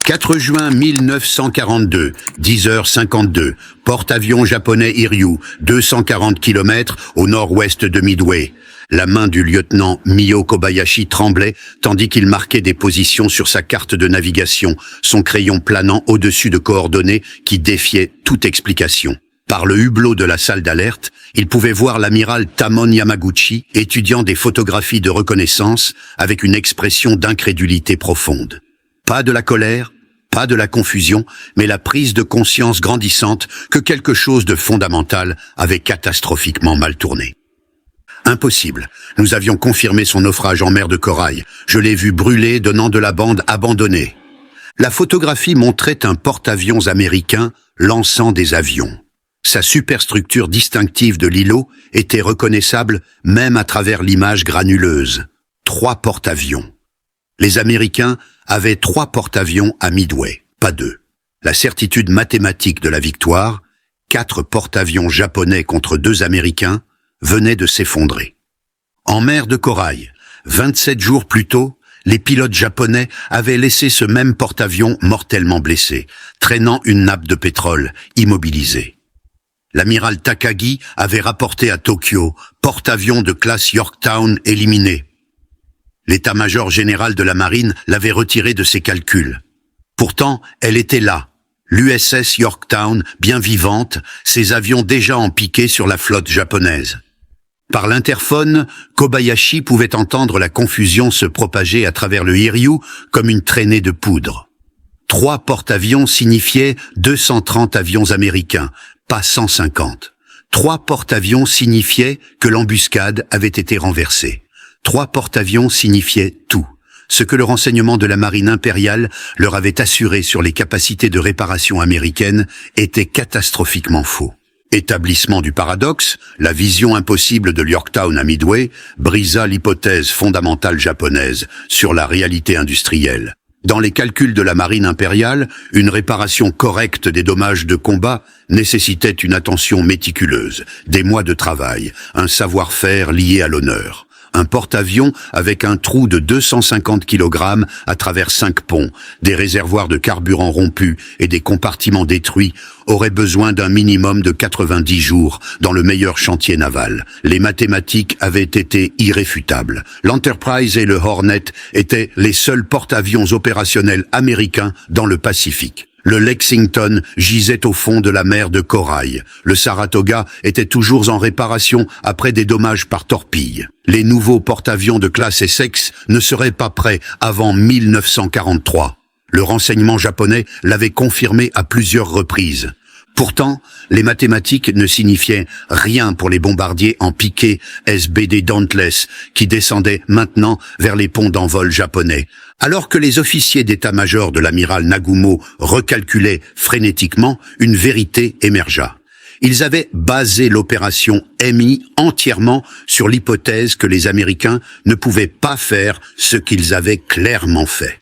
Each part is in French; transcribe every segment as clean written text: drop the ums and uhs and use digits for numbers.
4 juin 1942, 10h52, porte-avions japonais Hiryu, 240 km au nord-ouest de Midway. La main du lieutenant Mio Kobayashi tremblait tandis qu'il marquait des positions sur sa carte de navigation, son crayon planant au-dessus de coordonnées qui défiaient toute explication. Par le hublot de la salle d'alerte, il pouvait voir l'amiral Tamon Yamaguchi étudiant des photographies de reconnaissance avec une expression d'incrédulité profonde. Pas de la colère, pas de la confusion, mais la prise de conscience grandissante que quelque chose de fondamental avait catastrophiquement mal tourné. Impossible. Nous avions confirmé son naufrage en mer de Corail. Je l'ai vu brûler, donnant de la bande abandonnée. La photographie montrait un porte-avions américain lançant des avions. Sa superstructure distinctive de l'îlot était reconnaissable même à travers l'image granuleuse. 3 porte-avions. Les Américains avaient 3 porte-avions à Midway, pas 2. La certitude mathématique de la victoire, 4 porte-avions japonais contre 2 Américains, venait de s'effondrer. En mer de Corail, 27 jours plus tôt, les pilotes japonais avaient laissé ce même porte-avions mortellement blessé, traînant une nappe de pétrole, immobilisé. L'amiral Takagi avait rapporté à Tokyo, porte-avions de classe Yorktown éliminé. L'état-major général de la marine l'avait retiré de ses calculs. Pourtant, elle était là, l'USS Yorktown, bien vivante, ses avions déjà en piqué sur la flotte japonaise. Par l'interphone, Kobayashi pouvait entendre la confusion se propager à travers le Hiryu comme une traînée de poudre. 3 porte-avions signifiaient 230 avions américains, pas 150. 3 porte-avions signifiaient que l'embuscade avait été renversée. 3 porte-avions signifiaient tout, ce que le renseignement de la marine impériale leur avait assuré sur les capacités de réparation américaines était catastrophiquement faux. Établissement du paradoxe, la vision impossible de Yorktown à Midway brisa l'hypothèse fondamentale japonaise sur la réalité industrielle. Dans les calculs de la marine impériale, une réparation correcte des dommages de combat nécessitait une attention méticuleuse, des mois de travail, un savoir-faire lié à l'honneur. Un porte-avions avec un trou de 250 kg à travers 5 ponts, des réservoirs de carburant rompus et des compartiments détruits aurait besoin d'un minimum de 90 jours dans le meilleur chantier naval. Les mathématiques avaient été irréfutables. L'Enterprise et le Hornet étaient les seuls porte-avions opérationnels américains dans le Pacifique. Le Lexington gisait au fond de la mer de Corail. Le Saratoga était toujours en réparation après des dommages par torpille. Les nouveaux porte-avions de classe Essex ne seraient pas prêts avant 1943. Le renseignement japonais l'avait confirmé à plusieurs reprises. Pourtant, les mathématiques ne signifiaient rien pour les bombardiers en piqué SBD Dauntless qui descendaient maintenant vers les ponts d'envol japonais. Alors que les officiers d'état-major de l'amiral Nagumo recalculaient frénétiquement, une vérité émergea. Ils avaient basé l'opération MI entièrement sur l'hypothèse que les Américains ne pouvaient pas faire ce qu'ils avaient clairement fait.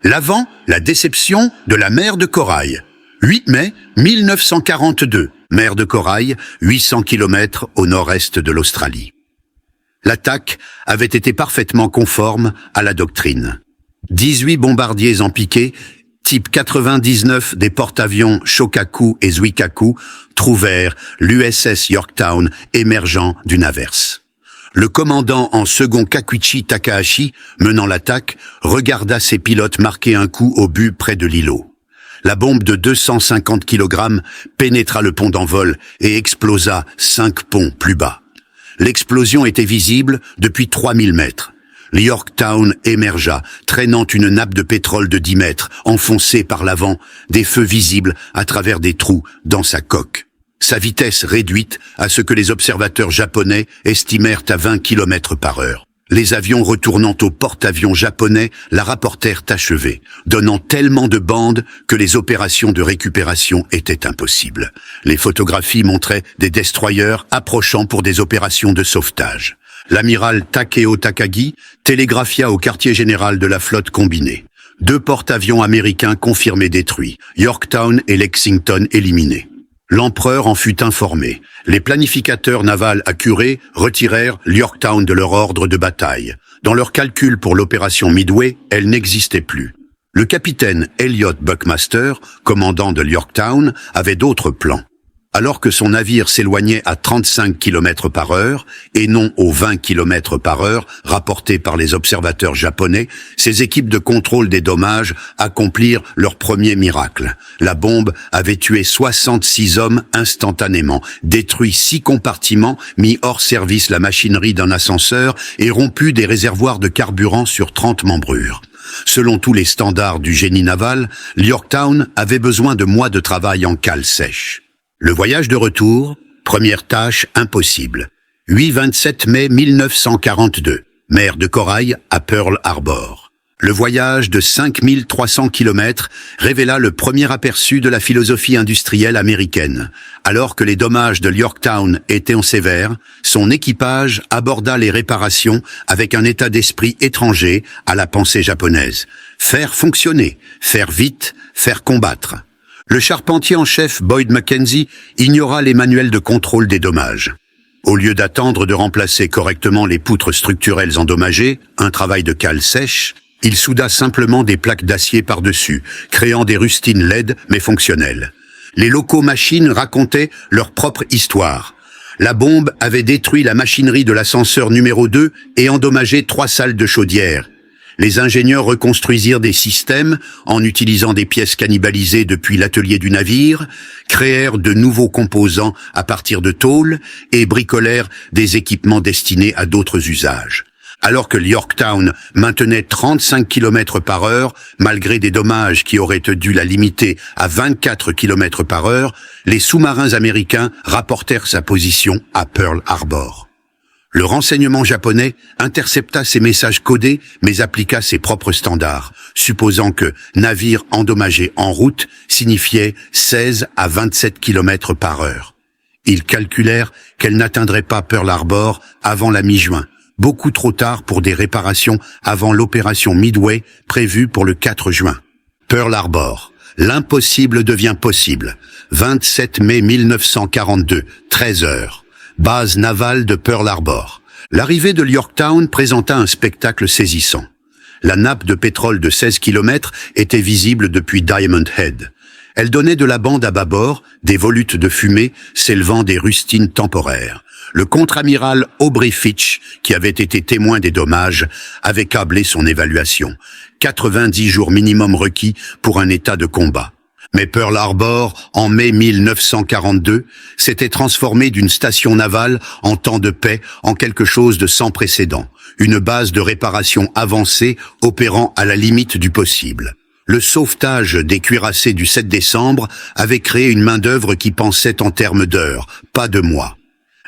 L'avant, la déception de la mer de Corail. 8 mai 1942, mer de Corail, 800 km au nord-est de l'Australie. L'attaque avait été parfaitement conforme à la doctrine. 18 bombardiers en piqué, type 99 des porte-avions Shokaku et Zuikaku, trouvèrent l'USS Yorktown émergeant d'une averse. Le commandant en second Kakuichi Takahashi, menant l'attaque, regarda ses pilotes marquer un coup au but près de l'îlot. La bombe de 250 kg pénétra le pont d'envol et explosa 5 ponts plus bas. L'explosion était visible depuis 3000 mètres. Le Yorktown émergea, traînant une nappe de pétrole de 10 mètres, enfoncée par l'avant, des feux visibles à travers des trous dans sa coque. Sa vitesse réduite à ce que les observateurs japonais estimèrent à 20 km par heure. Les avions retournant au porte-avions japonais la rapportèrent achevée, donnant tellement de bandes que les opérations de récupération étaient impossibles. Les photographies montraient des destroyers approchant pour des opérations de sauvetage. L'amiral Takeo Takagi télégraphia au quartier général de la flotte combinée. 2 porte-avions américains confirmés détruits, Yorktown et Lexington éliminés. L'empereur en fut informé. Les planificateurs navals accurés retirèrent Yorktown de leur ordre de bataille. Dans leurs calculs pour l'opération Midway, elle n'existait plus. Le capitaine Elliot Buckmaster, commandant de Yorktown, avait d'autres plans. Alors que son navire s'éloignait à 35 km par heure, et non aux 20 km par heure rapportés par les observateurs japonais, ses équipes de contrôle des dommages accomplirent leur premier miracle. La bombe avait tué 66 hommes instantanément, détruit 6 compartiments, mis hors service la machinerie d'un ascenseur et rompu des réservoirs de carburant sur 30 membrures. Selon tous les standards du génie naval, Yorktown avait besoin de mois de travail en cale sèche. Le voyage de retour, première tâche impossible. 8-27 mai 1942, mer de Corail à Pearl Harbor. Le voyage de 5300 km révéla le premier aperçu de la philosophie industrielle américaine. Alors que les dommages de Yorktown étaient sévères, son équipage aborda les réparations avec un état d'esprit étranger à la pensée japonaise. Faire fonctionner, faire vite, faire combattre. Le charpentier en chef Boyd Mackenzie ignora les manuels de contrôle des dommages. Au lieu d'attendre de remplacer correctement les poutres structurelles endommagées, un travail de cale sèche, il souda simplement des plaques d'acier par-dessus, créant des rustines laides mais fonctionnelles. Les locaux machines racontaient leur propre histoire. La bombe avait détruit la machinerie de l'ascenseur numéro 2 et endommagé 3 salles de chaudière. Les ingénieurs reconstruisirent des systèmes en utilisant des pièces cannibalisées depuis l'atelier du navire, créèrent de nouveaux composants à partir de tôles et bricolèrent des équipements destinés à d'autres usages. Alors que Yorktown maintenait 35 km par heure, malgré des dommages qui auraient dû la limiter à 24 km par heure, les sous-marins américains rapportèrent sa position à Pearl Harbor. Le renseignement japonais intercepta ces messages codés, mais appliqua ses propres standards, supposant que navire endommagé en route signifiait 16 à 27 km par heure. Ils calculèrent qu'elle n'atteindrait pas Pearl Harbor avant la mi-juin, beaucoup trop tard pour des réparations avant l'opération Midway prévue pour le 4 juin. Pearl Harbor. L'impossible devient possible. 27 mai 1942, 13 heures. Base navale de Pearl Harbor. L'arrivée de Yorktown présenta un spectacle saisissant. La nappe de pétrole de 16 km était visible depuis Diamond Head. Elle donnait de la bande à bâbord, des volutes de fumée s'élevant des rustines temporaires. Le contre-amiral Aubrey Fitch, qui avait été témoin des dommages, avait câblé son évaluation. 90 jours minimum requis pour un état de combat. Mais Pearl Harbor, en mai 1942, s'était transformé d'une station navale en temps de paix en quelque chose de sans précédent, une base de réparation avancée opérant à la limite du possible. Le sauvetage des cuirassés du 7 décembre avait créé une main-d'œuvre qui pensait en termes d'heures, pas de mois.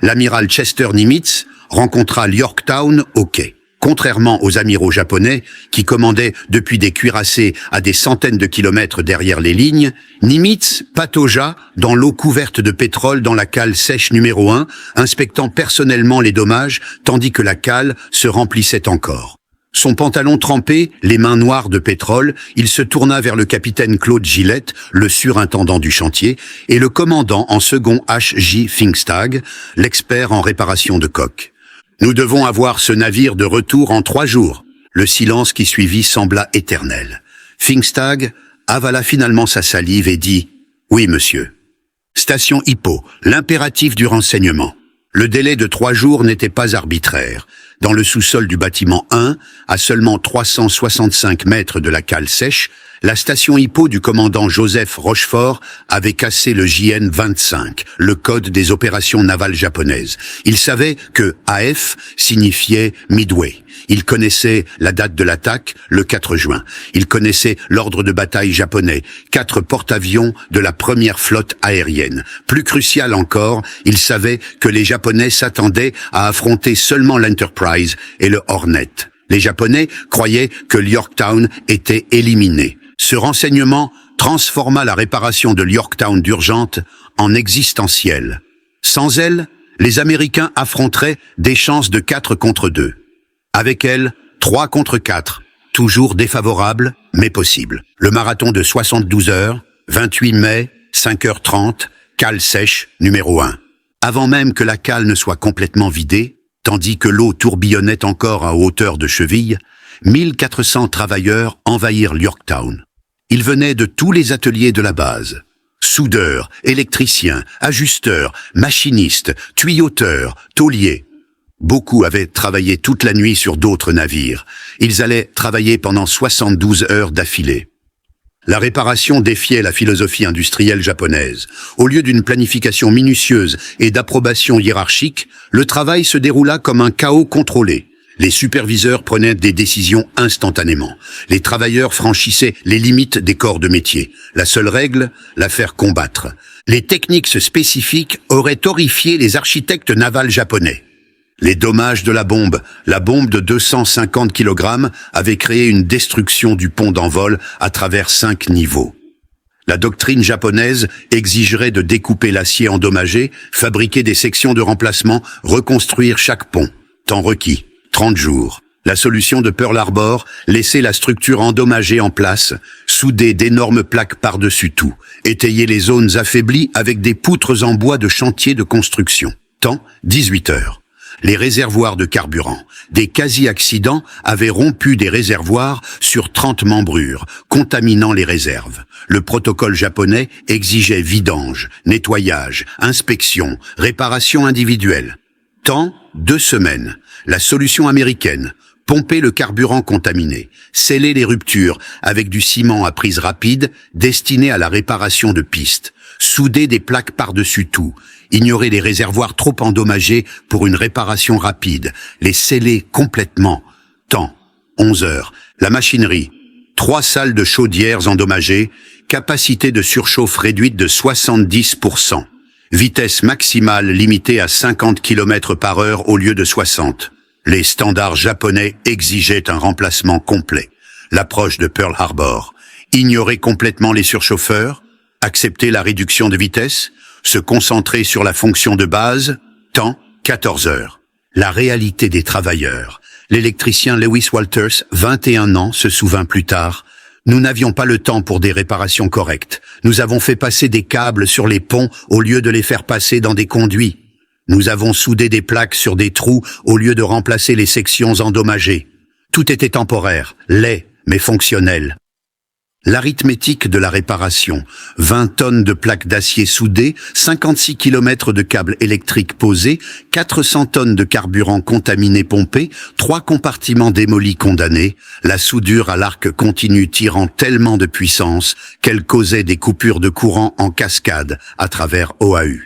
L'amiral Chester Nimitz rencontra Yorktown au quai. Contrairement aux amiraux japonais, qui commandaient depuis des cuirassés à des centaines de kilomètres derrière les lignes, Nimitz pataugea dans l'eau couverte de pétrole dans la cale sèche numéro 1, inspectant personnellement les dommages, tandis que la cale se remplissait encore. Son pantalon trempé, les mains noires de pétrole, il se tourna vers le capitaine Claude Gillette, le surintendant du chantier, et le commandant en second H.J. Pfingstag, l'expert en réparation de coques. « Nous devons avoir ce navire de retour en 3 jours. » Le silence qui suivit sembla éternel. Pfingstag avala finalement sa salive et dit « Oui, monsieur. » Station Hippo, l'impératif du renseignement. Le délai de 3 jours n'était pas arbitraire. Dans le sous-sol du bâtiment 1, à seulement 365 mètres de la cale sèche, la station Hippo du commandant Joseph Rochefort avait cassé le JN-25, le code des opérations navales japonaises. Il savait que AF signifiait Midway. Il connaissait la date de l'attaque, le 4 juin. Il connaissait l'ordre de bataille japonais, 4 porte-avions de la première flotte aérienne. Plus crucial encore, il savait que les Japonais s'attendaient à affronter seulement l'Enterprise et le Hornet. Les Japonais croyaient que Yorktown était éliminé. Ce renseignement transforma la réparation de Yorktown d'urgente en existentielle. Sans elle, les Américains affronteraient des chances de 4 contre 2. Avec elle, 3 contre 4, toujours défavorable, mais possible. Le marathon de 72 heures, 28 mai, 5h30, cale sèche, numéro 1. Avant même que la cale ne soit complètement vidée, tandis que l'eau tourbillonnait encore à hauteur de cheville, 1400 travailleurs envahirent Yorktown. Ils venaient de tous les ateliers de la base. Soudeurs, électriciens, ajusteurs, machinistes, tuyauteurs, tauliers. Beaucoup avaient travaillé toute la nuit sur d'autres navires. Ils allaient travailler pendant 72 heures d'affilée. La réparation défiait la philosophie industrielle japonaise. Au lieu d'une planification minutieuse et d'approbation hiérarchique, le travail se déroula comme un chaos contrôlé. Les superviseurs prenaient des décisions instantanément. Les travailleurs franchissaient les limites des corps de métier. La seule règle, la faire combattre. Les techniques spécifiques auraient horrifié les architectes navals japonais. Les dommages de la bombe de 250 kg, avait créé une destruction du pont d'envol à travers 5 niveaux. La doctrine japonaise exigerait de découper l'acier endommagé, fabriquer des sections de remplacement, reconstruire chaque pont. Temps requis, 30 jours. La solution de Pearl Harbor, laisser la structure endommagée en place, souder d'énormes plaques par-dessus tout, étayer les zones affaiblies avec des poutres en bois de chantier de construction. Temps, 18 heures. Les réservoirs de carburant. Des quasi-accidents avaient rompu des réservoirs sur 30 membrures, contaminant les réserves. Le protocole japonais exigeait vidange, nettoyage, inspection, réparation individuelle. Temps, 2 semaines. La solution américaine. Pomper le carburant contaminé, sceller les ruptures avec du ciment à prise rapide destiné à la réparation de pistes, souder des plaques par-dessus tout, ignorer les réservoirs trop endommagés pour une réparation rapide, les sceller complètement. Temps, 11 heures. La machinerie, 3 salles de chaudières endommagées, capacité de surchauffe réduite de 70%. Vitesse maximale limitée à 50 km/h au lieu de 60. Les standards japonais exigeaient un remplacement complet. L'approche de Pearl Harbor. Ignorer complètement les surchauffeurs, accepter la réduction de vitesse, se concentrer sur la fonction de base, temps, 14 heures. La réalité des travailleurs. L'électricien Lewis Walters, 21 ans, se souvint plus tard. Nous n'avions pas le temps pour des réparations correctes. Nous avons fait passer des câbles sur les ponts au lieu de les faire passer dans des conduits. Nous avons soudé des plaques sur des trous au lieu de remplacer les sections endommagées. Tout était temporaire, laid, mais fonctionnel. L'arithmétique de la réparation. 20 tonnes de plaques d'acier soudées, 56 km de câbles électriques posés, 400 tonnes de carburant contaminé pompé, 3 compartiments démolis condamnés, la soudure à l'arc continu tirant tellement de puissance qu'elle causait des coupures de courant en cascade à travers OAU.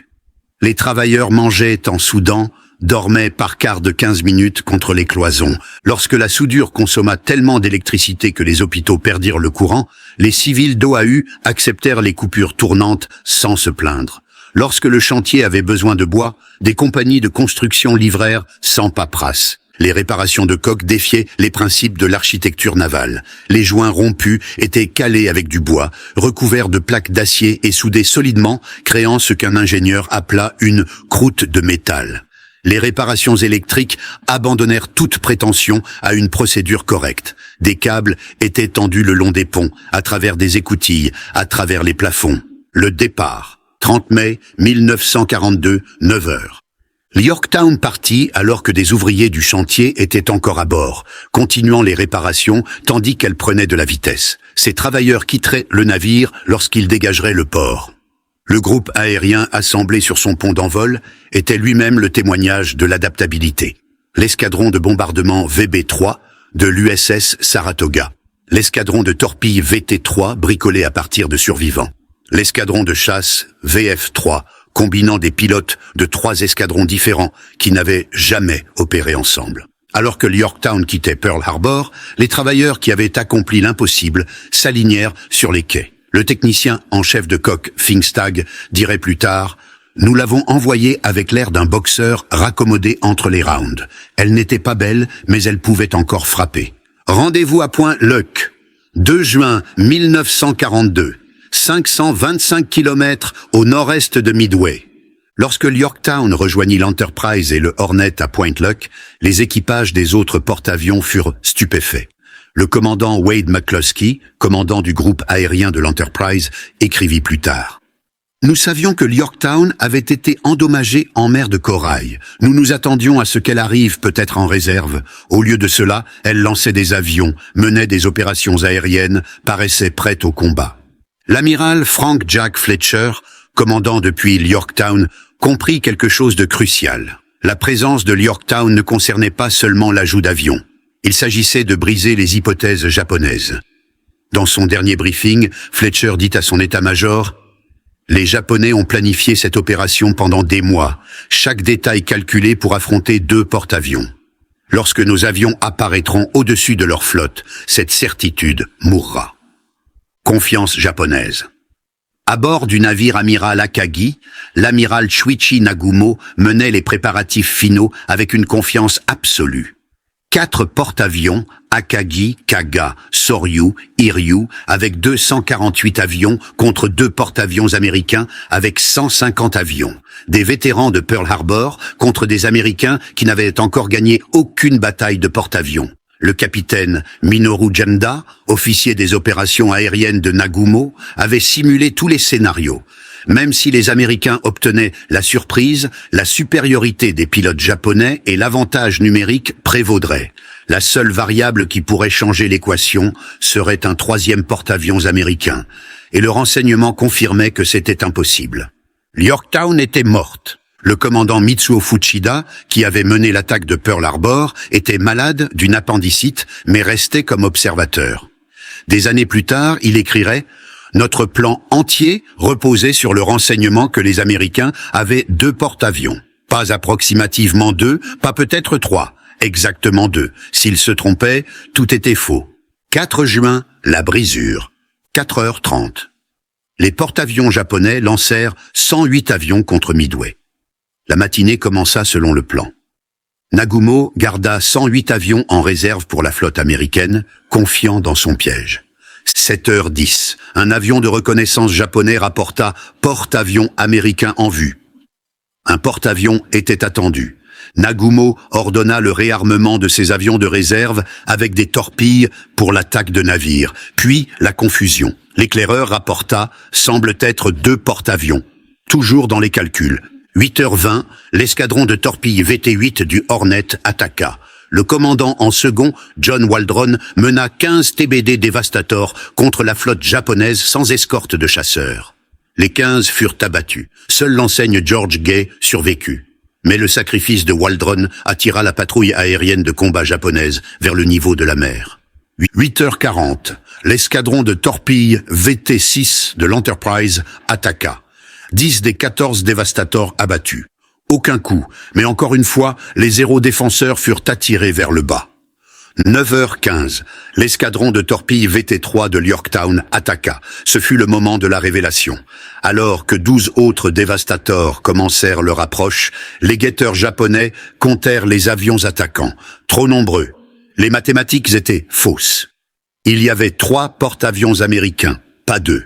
Les travailleurs mangeaient en soudant, dormaient par quart de 15 minutes contre les cloisons. Lorsque la soudure consomma tellement d'électricité que les hôpitaux perdirent le courant, les civils d'OAU acceptèrent les coupures tournantes sans se plaindre. Lorsque le chantier avait besoin de bois, des compagnies de construction livrèrent sans paperasse. Les réparations de coques défiaient les principes de l'architecture navale. Les joints rompus étaient calés avec du bois, recouverts de plaques d'acier et soudés solidement, créant ce qu'un ingénieur appela une croûte de métal. Les réparations électriques abandonnèrent toute prétention à une procédure correcte. Des câbles étaient tendus le long des ponts, à travers des écoutilles, à travers les plafonds. Le départ, 30 mai 1942, 9 heures. Yorktown partit alors que des ouvriers du chantier étaient encore à bord, continuant les réparations tandis qu'elles prenaient de la vitesse. Ces travailleurs quitteraient le navire lorsqu'ils dégageraient le port. Le groupe aérien assemblé sur son pont d'envol était lui-même le témoignage de l'adaptabilité. L'escadron de bombardement VB-3 de l'USS Saratoga. L'escadron de torpilles VT-3 bricolé à partir de survivants. L'escadron de chasse VF-3 combinant des pilotes de 3 escadrons différents qui n'avaient jamais opéré ensemble. Alors que le Yorktown quittait Pearl Harbor, les travailleurs qui avaient accompli l'impossible s'alignèrent sur les quais. Le technicien en chef de coque, Fingstag, dirait plus tard « Nous l'avons envoyée avec l'air d'un boxeur raccommodé entre les rounds. Elle n'était pas belle, mais elle pouvait encore frapper. » Rendez-vous à Point Luck, 2 juin 1942, 525 km au nord-est de Midway. Lorsque le Yorktown rejoignit l'Enterprise et le Hornet à Point Luck, les équipages des autres porte-avions furent stupéfaits. Le commandant Wade McCluskey, commandant du groupe aérien de l'Enterprise, écrivit plus tard. Nous savions que l'Yorktown avait été endommagée en mer de corail. Nous nous attendions à ce qu'elle arrive peut-être en réserve. Au lieu de cela, elle lançait des avions, menait des opérations aériennes, paraissait prête au combat. L'amiral Frank Jack Fletcher, commandant depuis l'Yorktown, comprit quelque chose de crucial. La présence de l'Yorktown ne concernait pas seulement l'ajout d'avions. Il s'agissait de briser les hypothèses japonaises. Dans son dernier briefing, Fletcher dit à son état-major: les Japonais ont planifié cette opération pendant des mois, chaque détail calculé pour affronter 2 porte-avions. Lorsque nos avions apparaîtront au-dessus de leur flotte, cette certitude mourra. Confiance japonaise. À bord du navire amiral Akagi, l'amiral Shuichi Nagumo menait les préparatifs finaux avec une confiance absolue. 4 porte-avions, Akagi, Kaga, Soryu, Hiryu, avec 248 avions contre 2 porte-avions américains avec 150 avions. Des vétérans de Pearl Harbor contre des Américains qui n'avaient encore gagné aucune bataille de porte-avions. Le capitaine Minoru Janda, officier des opérations aériennes de Nagumo, avait simulé tous les scénarios. Même si les Américains obtenaient la surprise, la supériorité des pilotes japonais et l'avantage numérique prévaudraient. La seule variable qui pourrait changer l'équation serait un 3e porte-avions américain. Et le renseignement confirmait que c'était impossible. L'Yorktown était morte. Le commandant Mitsuo Fuchida, qui avait mené l'attaque de Pearl Harbor, était malade d'une appendicite, mais restait comme observateur. Des années plus tard, il écrirait: notre plan entier reposait sur le renseignement que les Américains avaient 2 porte-avions. Pas approximativement 2, pas peut-être 3, exactement 2. S'ils se trompaient, tout était faux. 4 juin, la brisure. 4h30. Les porte-avions japonais lancèrent 108 avions contre Midway. La matinée commença selon le plan. Nagumo garda 108 avions en réserve pour la flotte américaine, confiant dans son piège. 7h10, un avion de reconnaissance japonais rapporta porte-avions américain en vue. Un porte-avions était attendu. Nagumo ordonna le réarmement de ses avions de réserve avec des torpilles pour l'attaque de navires, puis la confusion. L'éclaireur rapporta semble être 2 porte-avions. Toujours dans les calculs. 8h20, l'escadron de torpilles VT-8 du Hornet attaqua. Le commandant en second, John Waldron, mena 15 TBD Devastator contre la flotte japonaise sans escorte de chasseurs. Les 15 furent abattus. Seule l'enseigne George Gay survécut. Mais le sacrifice de Waldron attira la patrouille aérienne de combat japonaise vers le niveau de la mer. 8h40, l'escadron de torpilles VT-6 de l'Enterprise attaqua. 10 des 14 Devastators abattus. Aucun coup, mais encore une fois, les aérodéfenseurs furent attirés vers le bas. 9h15, l'escadron de torpilles VT-3 de l'Yorktown attaqua. Ce fut le moment de la révélation. Alors que 12 autres Devastators commencèrent leur approche, les guetteurs japonais comptèrent les avions attaquants. Trop nombreux. Les mathématiques étaient fausses. Il y avait 3 porte-avions américains, pas 2.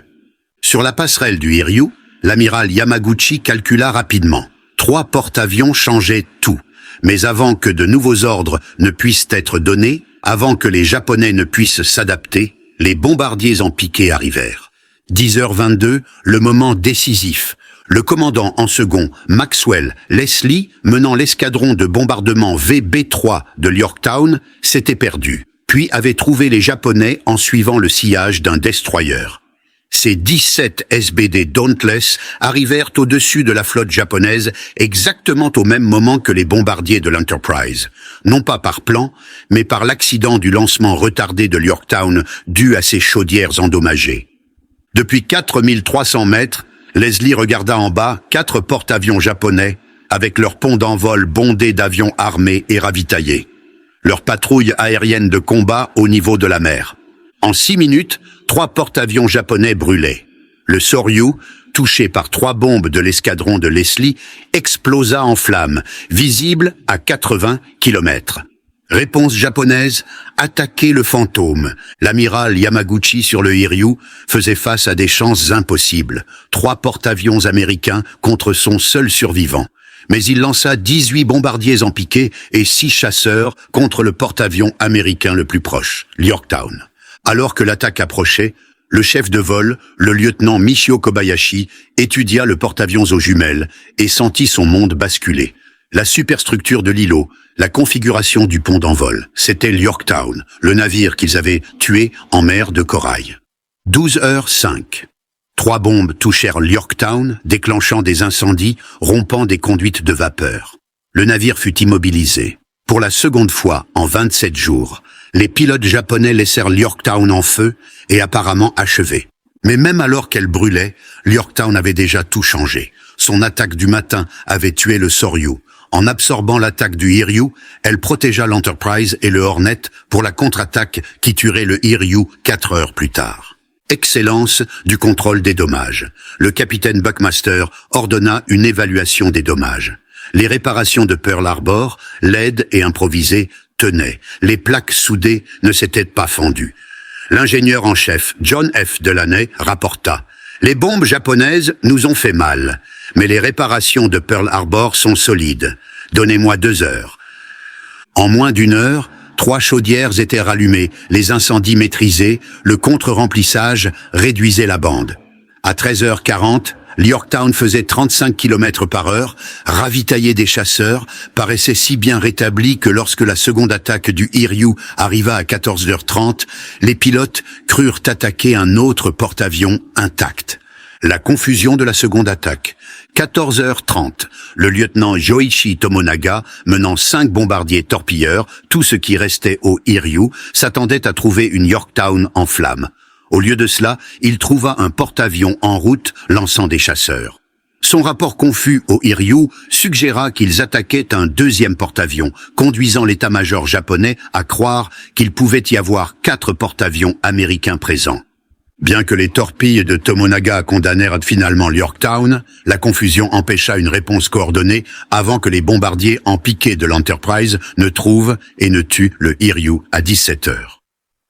Sur la passerelle du Hiryu, l'amiral Yamaguchi calcula rapidement. 3 porte-avions changeaient tout. Mais avant que de nouveaux ordres ne puissent être donnés, avant que les Japonais ne puissent s'adapter, les bombardiers en piqué arrivèrent. 10h22, le moment décisif. Le commandant en second, Maxwell Leslie, menant l'escadron de bombardement VB-3 de l'Yorktown, s'était perdu, puis avait trouvé les Japonais en suivant le sillage d'un destroyer. Ces 17 SBD Dauntless arrivèrent au-dessus de la flotte japonaise exactement au même moment que les bombardiers de l'Enterprise. Non pas par plan, mais par l'accident du lancement retardé de l'Yorktown dû à ses chaudières endommagées. Depuis 4300 mètres, Leslie regarda en bas 4 porte-avions japonais avec leurs ponts d'envol bondés d'avions armés et ravitaillés. Leur patrouille aérienne de combat au niveau de la mer. En 6 minutes, 3 porte-avions japonais brûlaient. Le Soryu, touché par 3 bombes de l'escadron de Leslie, explosa en flammes, visible à 80 km. Réponse japonaise, attaquer le fantôme. L'amiral Yamaguchi sur le Hiryu faisait face à des chances impossibles. 3 porte-avions américains contre son seul survivant. Mais il lança 18 bombardiers en piqué et 6 chasseurs contre le porte-avions américain le plus proche, l'Yorktown. Alors que l'attaque approchait, Le chef de vol, le lieutenant Michio Kobayashi, étudia le porte-avions aux jumelles et sentit son monde basculer. La superstructure de l'îlot, la configuration du pont d'envol, c'était l'Yorktown, le navire qu'ils avaient tué en mer de Corail. 12h05. 3 bombes touchèrent l'Yorktown, déclenchant des incendies, rompant des conduites de vapeur. Le navire fut immobilisé. Pour la seconde fois en 27 jours, les pilotes japonais laissèrent l'Yorktown en feu et apparemment achevé. Mais même alors qu'elle brûlait, l'Yorktown avait déjà tout changé. Son attaque du matin avait tué le Soryu. En absorbant l'attaque du Hiryu, elle protégea l'Enterprise et le Hornet pour la contre-attaque qui tuerait le Hiryu 4 heures plus tard. Excellence du contrôle des dommages. Le capitaine Buckmaster ordonna une évaluation des dommages. Les réparations de Pearl Harbor, laides et improvisées, tenaient. Les plaques soudées ne s'étaient pas fendues. L'ingénieur en chef, John F. Delaney, rapporta « Les bombes japonaises nous ont fait mal, mais les réparations de Pearl Harbor sont solides. Donnez-moi 2 heures. » En moins d'1 heure, 3 chaudières étaient rallumées, les incendies maîtrisés, le contre-remplissage réduisait la bande. À 13h40, l'Yorktown faisait 35 km/h, ravitaillé des chasseurs, paraissait si bien rétabli que lorsque la seconde attaque du Hiryu arriva à 14h30, les pilotes crurent attaquer un autre porte-avions intact. La confusion de la seconde attaque. 14h30, le lieutenant Yoichi Tomonaga, menant 5 bombardiers torpilleurs, tout ce qui restait au Hiryu, s'attendait à trouver une Yorktown en flammes. Au lieu de cela, il trouva un porte-avions en route lançant des chasseurs. Son rapport confus au Hiryu suggéra qu'ils attaquaient un 2e porte-avions, conduisant l'état-major japonais à croire qu'il pouvait y avoir 4 porte-avions américains présents. Bien que les torpilles de Tomonaga condamnèrent finalement l'Yorktown, la confusion empêcha une réponse coordonnée avant que les bombardiers en piqué de l'Enterprise ne trouvent et ne tuent le Hiryu à 17 heures.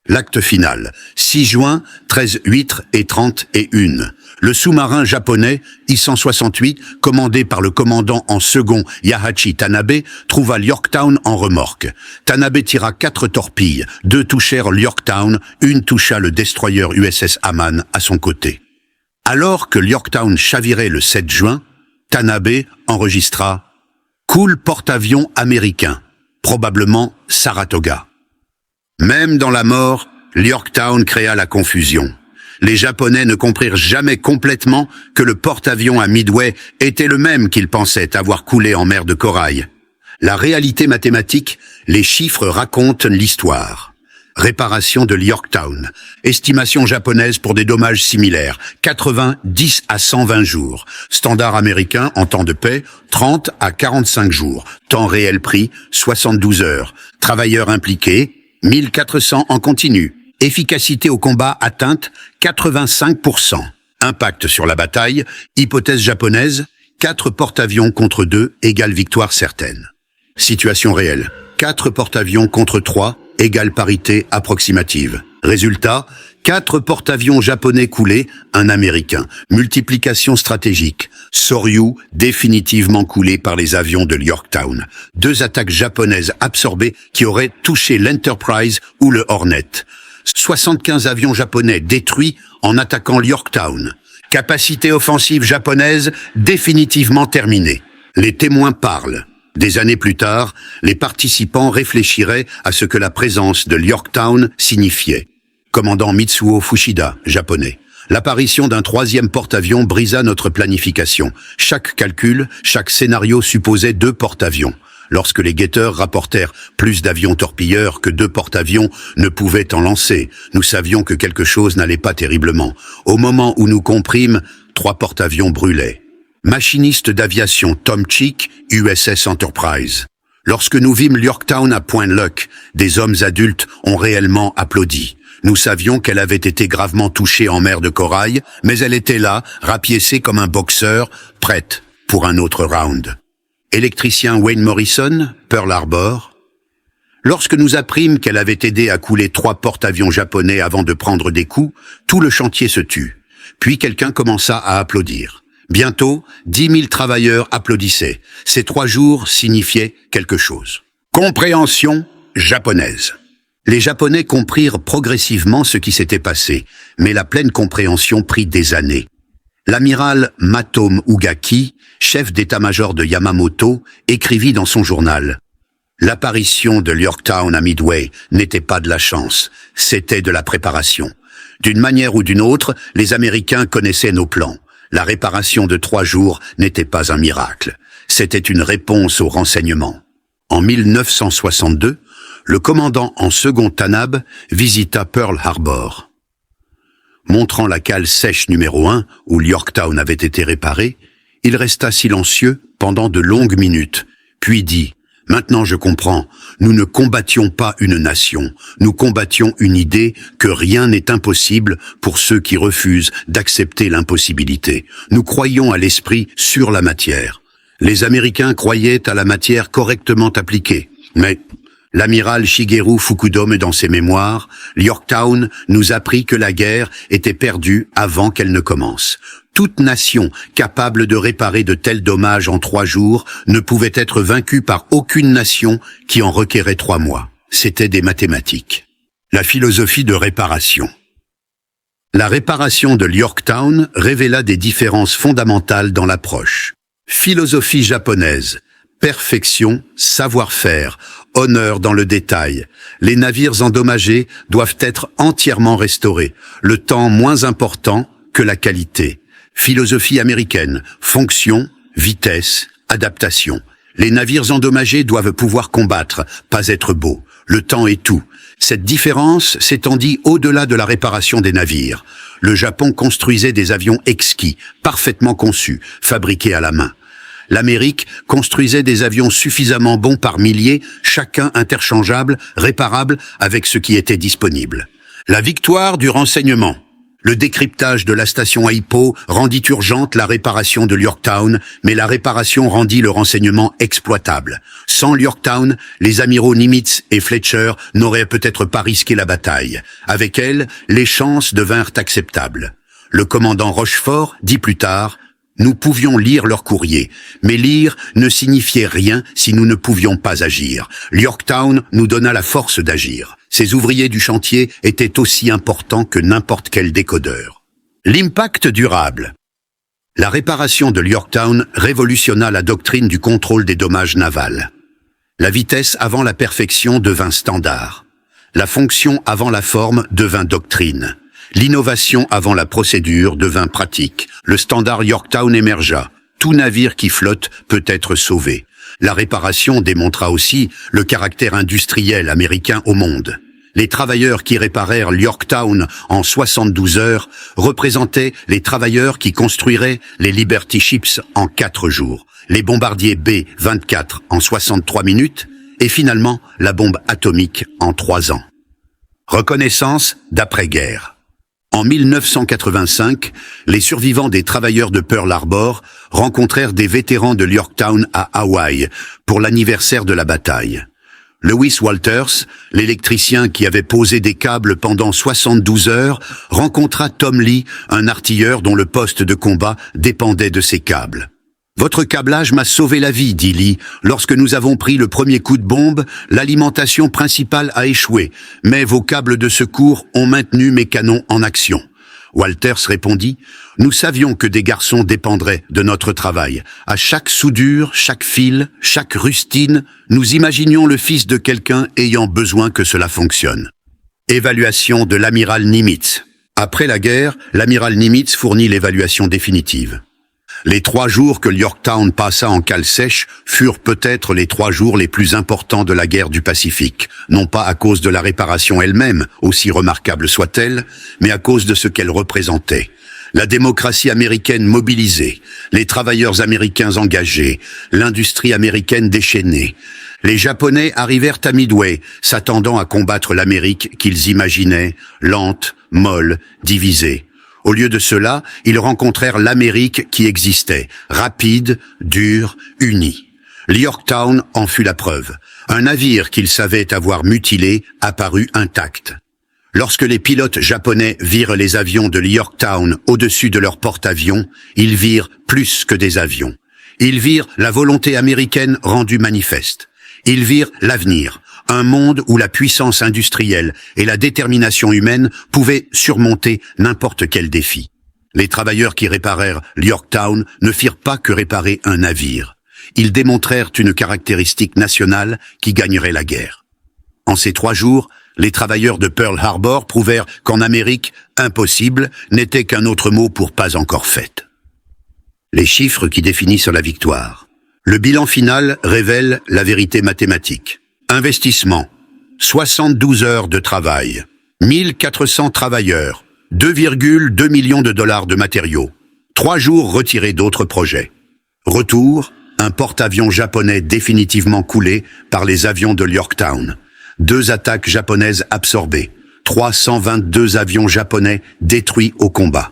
L'acte final. 6 juin, 13 huîtres et 31. Le sous-marin japonais I-168, commandé par le commandant en second Yahachi Tanabe, trouva l'Yorktown en remorque. Tanabe tira 4 torpilles, 2 touchèrent l'Yorktown, 1 toucha le destroyer USS Amman à son côté. Alors que l'Yorktown chavirait le 7 juin, Tanabe enregistra « Cool porte-avions américain, probablement Saratoga ». Même dans la mort, l'Yorktown créa la confusion. Les Japonais ne comprirent jamais complètement que le porte-avions à Midway était le même qu'ils pensaient avoir coulé en mer de Corail. La réalité mathématique, les chiffres racontent l'histoire. Réparation de l'Yorktown. Estimation japonaise pour des dommages similaires. 90 à 120 jours. Standard américain en temps de paix, 30 à 45 jours. Temps réel pris, 72 heures. Travailleurs impliqués, 1400 en continu. Efficacité au combat atteinte, 85%. Impact sur la bataille, hypothèse japonaise, 4 porte-avions contre 2 égale victoire certaine. Situation réelle, 4 porte-avions contre 3 égale parité approximative. Résultat, 4 porte-avions japonais coulés, un américain. Multiplication stratégique. Soryu définitivement coulé par les avions de l'Yorktown. 2 attaques japonaises absorbées qui auraient touché l'Enterprise ou le Hornet. 75 avions japonais détruits en attaquant l'Yorktown. Capacité offensive japonaise définitivement terminée. Les témoins parlent. Des années plus tard, les participants réfléchiraient à ce que la présence de l'Yorktown signifiait. Commandant Mitsuo Fushida, japonais. L'apparition d'un 3e porte-avions brisa notre planification. Chaque calcul, chaque scénario supposait 2 porte-avions. Lorsque les guetteurs rapportèrent plus d'avions torpilleurs que 2 porte-avions ne pouvaient en lancer, nous savions que quelque chose n'allait pas terriblement. Au moment où nous comprîmes, 3 porte-avions brûlaient. Machiniste d'aviation Tom Chick, USS Enterprise. Lorsque nous vîmes l'Yorktown à Point Luck, des hommes adultes ont réellement applaudi. Nous savions qu'elle avait été gravement touchée en mer de Corail, mais elle était là, rapiécée comme un boxeur, prête pour un autre round. Électricien Wayne Morrison, Pearl Harbor. Lorsque nous apprîmes qu'elle avait aidé à couler 3 porte-avions japonais avant de prendre des coups, tout le chantier se tut. Puis quelqu'un commença à applaudir. Bientôt, 10 000 travailleurs applaudissaient. Ces 3 jours signifiaient quelque chose. Compréhension japonaise. Les Japonais comprirent progressivement ce qui s'était passé, mais la pleine compréhension prit des années. L'amiral Matome Ugaki, chef d'état-major de Yamamoto, écrivit dans son journal « L'apparition de Yorktown à Midway n'était pas de la chance, c'était de la préparation. D'une manière ou d'une autre, les Américains connaissaient nos plans. La réparation de 3 jours n'était pas un miracle. C'était une réponse aux renseignements. » En 1962, le commandant en second Tanab visita Pearl Harbor. Montrant la cale sèche numéro 1, où Yorktown avait été réparé, il resta silencieux pendant de longues minutes, puis dit « Maintenant je comprends, nous ne combattions pas une nation, nous combattions une idée que rien n'est impossible pour ceux qui refusent d'accepter l'impossibilité. Nous croyions à l'esprit sur la matière. Les Américains croyaient à la matière correctement appliquée, mais... » L'amiral Shigeru Fukudome, dans ses mémoires, Yorktown nous apprit que la guerre était perdue avant qu'elle ne commence. Toute nation capable de réparer de tels dommages en 3 jours ne pouvait être vaincue par aucune nation qui en requérait 3 mois. C'était des mathématiques. La philosophie de réparation. La réparation de Yorktown révéla des différences fondamentales dans l'approche. Philosophie japonaise. Perfection, savoir-faire, honneur dans le détail. Les navires endommagés doivent être entièrement restaurés, le temps moins important que la qualité. Philosophie américaine, fonction, vitesse, adaptation. Les navires endommagés doivent pouvoir combattre, pas être beaux. Le temps est tout. Cette différence s'étendit au-delà de la réparation des navires. Le Japon construisait des avions exquis, parfaitement conçus, fabriqués à la main. L'Amérique construisait des avions suffisamment bons par milliers, chacun interchangeable, réparable avec ce qui était disponible. La victoire du renseignement. Le décryptage de la station Aipo rendit urgente la réparation de Yorktown, mais la réparation rendit le renseignement exploitable. Sans Yorktown, les amiraux Nimitz et Fletcher n'auraient peut-être pas risqué la bataille. Avec elle, les chances devinrent acceptables. Le commandant Rochefort dit plus tard: nous pouvions lire leur courrier, mais lire ne signifiait rien si nous ne pouvions pas agir. Yorktown nous donna la force d'agir. Ces ouvriers du chantier étaient aussi importants que n'importe quel décodeur. L'impact durable. La réparation de Yorktown révolutionna la doctrine du contrôle des dommages navals. La vitesse avant la perfection devint standard. La fonction avant la forme devint doctrine. L'innovation avant la procédure devint pratique. Le standard Yorktown émergea. Tout navire qui flotte peut être sauvé. La réparation démontra aussi le caractère industriel américain au monde. Les travailleurs qui réparèrent Yorktown en 72 heures représentaient les travailleurs qui construiraient les Liberty Ships en 4 jours, les bombardiers B-24 en 63 minutes et finalement la bombe atomique en 3 ans. Reconnaissance d'après-guerre. En 1985, les survivants des travailleurs de Pearl Harbor rencontrèrent des vétérans de Yorktown à Hawaï pour l'anniversaire de la bataille. Lewis Walters, l'électricien qui avait posé des câbles pendant 72 heures, rencontra Tom Lee, un artilleur dont le poste de combat dépendait de ces câbles. « Votre câblage m'a sauvé la vie, dit Lee. Lorsque nous avons pris le premier coup de bombe, l'alimentation principale a échoué, mais vos câbles de secours ont maintenu mes canons en action. » Walters répondit, « Nous savions que des garçons dépendraient de notre travail. À chaque soudure, chaque fil, chaque rustine, nous imaginions le fils de quelqu'un ayant besoin que cela fonctionne. » Évaluation de l'amiral Nimitz. Après la guerre, l'amiral Nimitz fournit l'évaluation définitive. Les 3 jours que Yorktown passa en cale sèche furent peut-être les 3 jours les plus importants de la guerre du Pacifique, non pas à cause de la réparation elle-même, aussi remarquable soit-elle, mais à cause de ce qu'elle représentait. La démocratie américaine mobilisée, les travailleurs américains engagés, l'industrie américaine déchaînée. Les Japonais arrivèrent à Midway, s'attendant à combattre l'Amérique qu'ils imaginaient, lente, molle, divisée. Au lieu de cela, ils rencontrèrent l'Amérique qui existait, rapide, dure, unie. Yorktown en fut la preuve. Un navire qu'ils savaient avoir mutilé apparut intact. Lorsque les pilotes japonais virent les avions de Yorktown au-dessus de leur porte-avions, ils virent plus que des avions. Ils virent la volonté américaine rendue manifeste. Ils virent l'avenir. Un monde où la puissance industrielle et la détermination humaine pouvaient surmonter n'importe quel défi. Les travailleurs qui réparèrent l'Yorktown ne firent pas que réparer un navire. Ils démontrèrent une caractéristique nationale qui gagnerait la guerre. En ces 3 jours, les travailleurs de Pearl Harbor prouvèrent qu'en Amérique, impossible n'était qu'un autre mot pour pas encore faite. Les chiffres qui définissent la victoire. Le bilan final révèle la vérité mathématique. Investissement, 72 heures de travail, 1400 travailleurs, 2,2 millions de dollars de matériaux, 3 jours retirés d'autres projets. Retour, un porte-avions japonais définitivement coulé par les avions de l'Yorktown. 2 attaques japonaises absorbées, 322 avions japonais détruits au combat.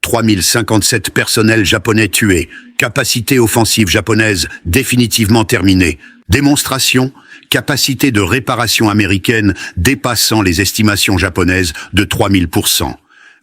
3057 personnels japonais tués, capacité offensive japonaise définitivement terminée, démonstration, capacité de réparation américaine dépassant les estimations japonaises de 3000%,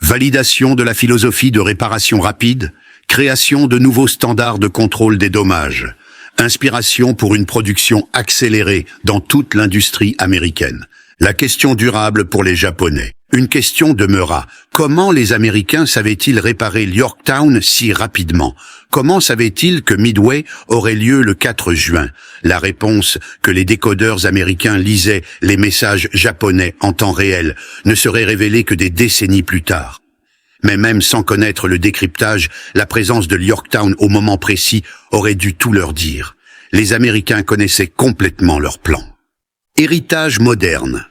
validation de la philosophie de réparation rapide, création de nouveaux standards de contrôle des dommages, inspiration pour une production accélérée dans toute l'industrie américaine. La question durable pour les Japonais. Une question demeura. Comment les Américains savaient-ils réparer l'Yorktown si rapidement? Comment savaient-ils que Midway aurait lieu le 4 juin? La réponse, que les décodeurs américains lisaient les messages japonais en temps réel, ne serait révélée que des décennies plus tard. Mais même sans connaître le décryptage, la présence de l'Yorktown au moment précis aurait dû tout leur dire. Les Américains connaissaient complètement leur plan. Héritage moderne.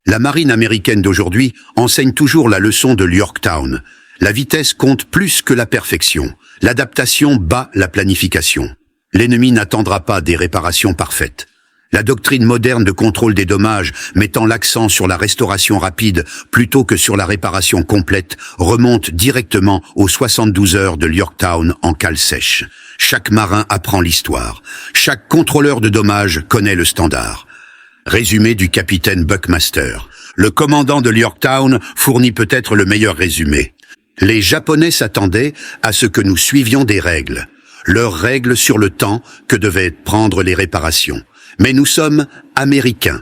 La marine américaine d'aujourd'hui enseigne toujours la leçon de l'Yorktown. La vitesse compte plus que la perfection. L'adaptation bat la planification. L'ennemi n'attendra pas des réparations parfaites. La doctrine moderne de contrôle des dommages, mettant l'accent sur la restauration rapide plutôt que sur la réparation complète, remonte directement aux 72 heures de l'Yorktown en cale sèche. Chaque marin apprend l'histoire. Chaque contrôleur de dommages connaît le standard. Résumé du capitaine Buckmaster. Le commandant de l'Yorktown fournit peut-être le meilleur résumé. Les Japonais s'attendaient à ce que nous suivions des règles. Leurs règles sur le temps que devaient prendre les réparations. Mais nous sommes Américains.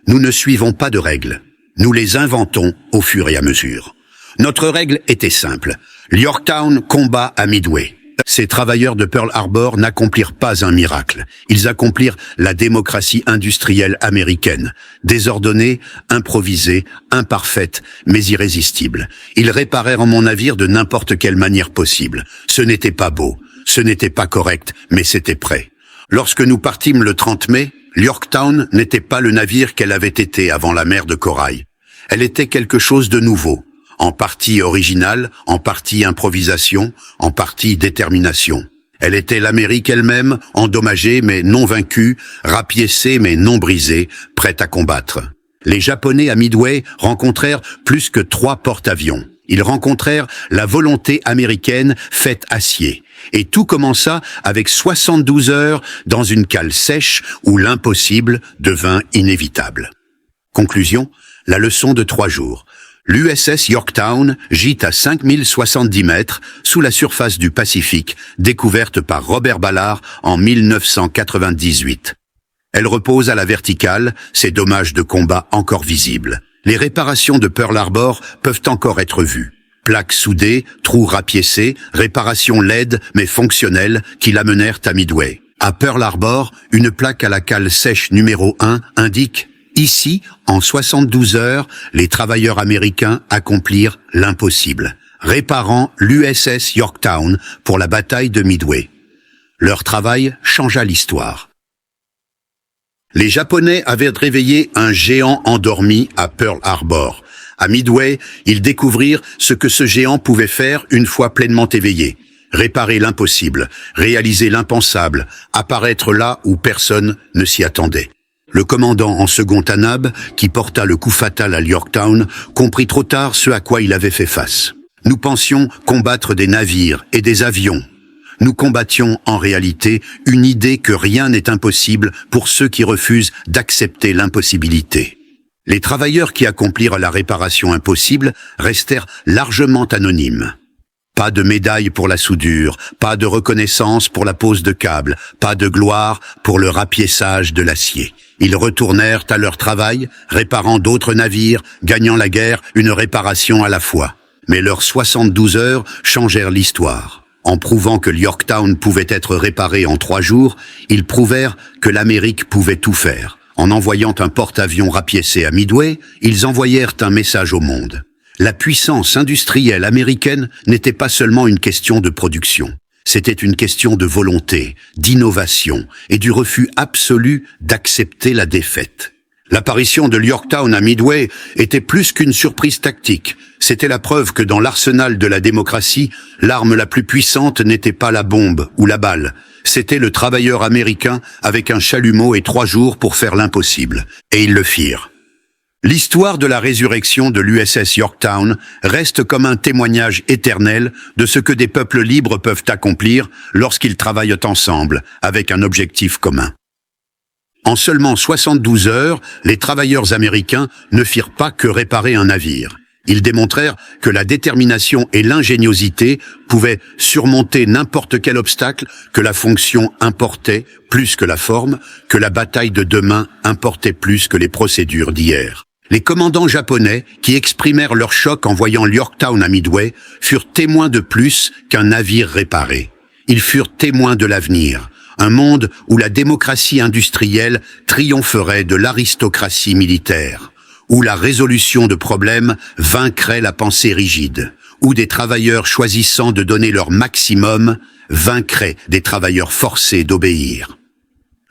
Nous ne suivons pas de règles. Nous les inventons au fur et à mesure. Notre règle était simple. L'Yorktown combat à Midway. Ces travailleurs de Pearl Harbor n'accomplirent pas un miracle. Ils accomplirent la démocratie industrielle américaine. Désordonnée, improvisée, imparfaite, mais irrésistible. Ils réparèrent mon navire de n'importe quelle manière possible. Ce n'était pas beau, ce n'était pas correct, mais c'était prêt. Lorsque nous partîmes le 30 mai, l'Yorktown n'était pas le navire qu'elle avait été avant la mer de Corail. Elle était quelque chose de nouveau. En partie originale, en partie improvisation, en partie détermination. Elle était l'Amérique elle-même, endommagée mais non vaincue, rapiécée mais non brisée, prête à combattre. Les Japonais à Midway rencontrèrent plus que 3 porte-avions. Ils rencontrèrent la volonté américaine faite acier. Et tout commença avec 72 heures dans une cale sèche où l'impossible devint inévitable. Conclusion, la leçon de 3 jours. L'USS Yorktown gît à 5070 mètres sous la surface du Pacifique, découverte par Robert Ballard en 1998. Elle repose à la verticale, ses dommages de combat encore visibles. Les réparations de Pearl Harbor peuvent encore être vues. Plaques soudées, trous rapiécés, réparations laides mais fonctionnelles qui l'amenèrent à Midway. À Pearl Harbor, une plaque à la cale sèche numéro 1 indique « Ici, en 72 heures, les travailleurs américains accomplirent l'impossible, réparant l'USS Yorktown pour la bataille de Midway. Leur travail changea l'histoire. » Les Japonais avaient réveillé un géant endormi à Pearl Harbor. À Midway, ils découvrirent ce que ce géant pouvait faire une fois pleinement éveillé. Réparer l'impossible, réaliser l'impensable, apparaître là où personne ne s'y attendait. Le commandant en second Tanab, qui porta le coup fatal à l'Yorktown, comprit trop tard ce à quoi il avait fait face. Nous pensions combattre des navires et des avions. Nous combattions en réalité une idée que rien n'est impossible pour ceux qui refusent d'accepter l'impossibilité. Les travailleurs qui accomplirent la réparation impossible restèrent largement anonymes. Pas de médaille pour la soudure, pas de reconnaissance pour la pose de câbles, pas de gloire pour le rapiessage de l'acier. Ils retournèrent à leur travail, réparant d'autres navires, gagnant la guerre, une réparation à la fois. Mais leurs 72 heures changèrent l'histoire. En prouvant que Yorktown pouvait être réparé en 3 jours, ils prouvèrent que l'Amérique pouvait tout faire. En envoyant un porte-avions rapiécé à Midway, ils envoyèrent un message au monde. La puissance industrielle américaine n'était pas seulement une question de production. C'était une question de volonté, d'innovation et du refus absolu d'accepter la défaite. L'apparition de Yorktown à Midway était plus qu'une surprise tactique. C'était la preuve que dans l'arsenal de la démocratie, l'arme la plus puissante n'était pas la bombe ou la balle. C'était le travailleur américain avec un chalumeau et 3 jours pour faire l'impossible. Et ils le firent. L'histoire de la résurrection de l'USS Yorktown reste comme un témoignage éternel de ce que des peuples libres peuvent accomplir lorsqu'ils travaillent ensemble, avec un objectif commun. En seulement 72 heures, les travailleurs américains ne firent pas que réparer un navire. Ils démontrèrent que la détermination et l'ingéniosité pouvaient surmonter n'importe quel obstacle, que la fonction importait plus que la forme, que la bataille de demain importait plus que les procédures d'hier. Les commandants japonais, qui exprimèrent leur choc en voyant Yorktown à Midway, furent témoins de plus qu'un navire réparé. Ils furent témoins de l'avenir, un monde où la démocratie industrielle triompherait de l'aristocratie militaire, où la résolution de problèmes vaincrait la pensée rigide, où des travailleurs choisissant de donner leur maximum vaincraient des travailleurs forcés d'obéir.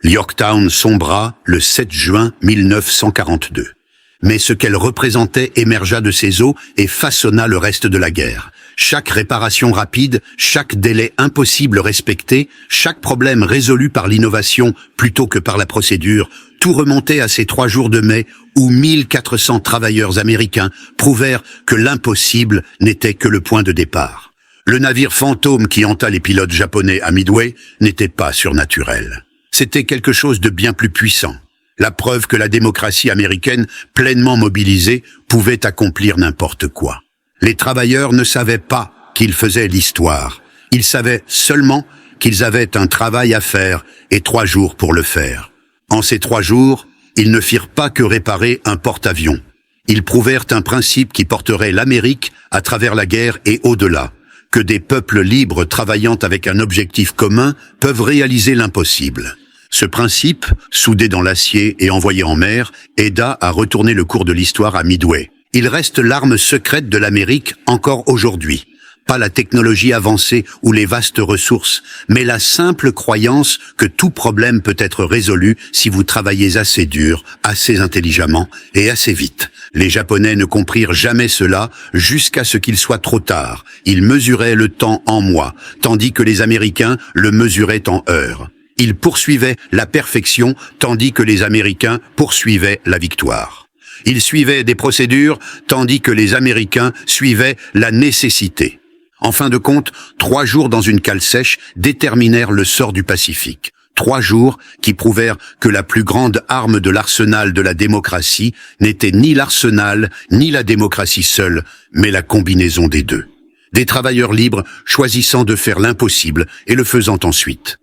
Yorktown sombra le 7 juin 1942. Mais ce qu'elle représentait émergea de ses eaux et façonna le reste de la guerre. Chaque réparation rapide, chaque délai impossible respecté, chaque problème résolu par l'innovation plutôt que par la procédure, tout remontait à ces 3 jours de mai où 1400 travailleurs américains prouvèrent que l'impossible n'était que le point de départ. Le navire fantôme qui hanta les pilotes japonais à Midway n'était pas surnaturel. C'était quelque chose de bien plus puissant. La preuve que la démocratie américaine, pleinement mobilisée, pouvait accomplir n'importe quoi. Les travailleurs ne savaient pas qu'ils faisaient l'histoire. Ils savaient seulement qu'ils avaient un travail à faire et 3 jours pour le faire. En ces 3 jours, ils ne firent pas que réparer un porte-avions. Ils prouvèrent un principe qui porterait l'Amérique à travers la guerre et au-delà, que des peuples libres travaillant avec un objectif commun peuvent réaliser l'impossible. Ce principe, soudé dans l'acier et envoyé en mer, aida à retourner le cours de l'histoire à Midway. Il reste l'arme secrète de l'Amérique encore aujourd'hui. Pas la technologie avancée ou les vastes ressources, mais la simple croyance que tout problème peut être résolu si vous travaillez assez dur, assez intelligemment et assez vite. Les Japonais ne comprirent jamais cela jusqu'à ce qu'il soit trop tard. Ils mesuraient le temps en mois, tandis que les Américains le mesuraient en heures. Ils poursuivaient la perfection, tandis que les Américains poursuivaient la victoire. Ils suivaient des procédures, tandis que les Américains suivaient la nécessité. En fin de compte, 3 jours dans une cale sèche déterminèrent le sort du Pacifique. 3 jours qui prouvèrent que la plus grande arme de l'arsenal de la démocratie n'était ni l'arsenal, ni la démocratie seule, mais la combinaison des deux. Des travailleurs libres choisissant de faire l'impossible et le faisant ensuite.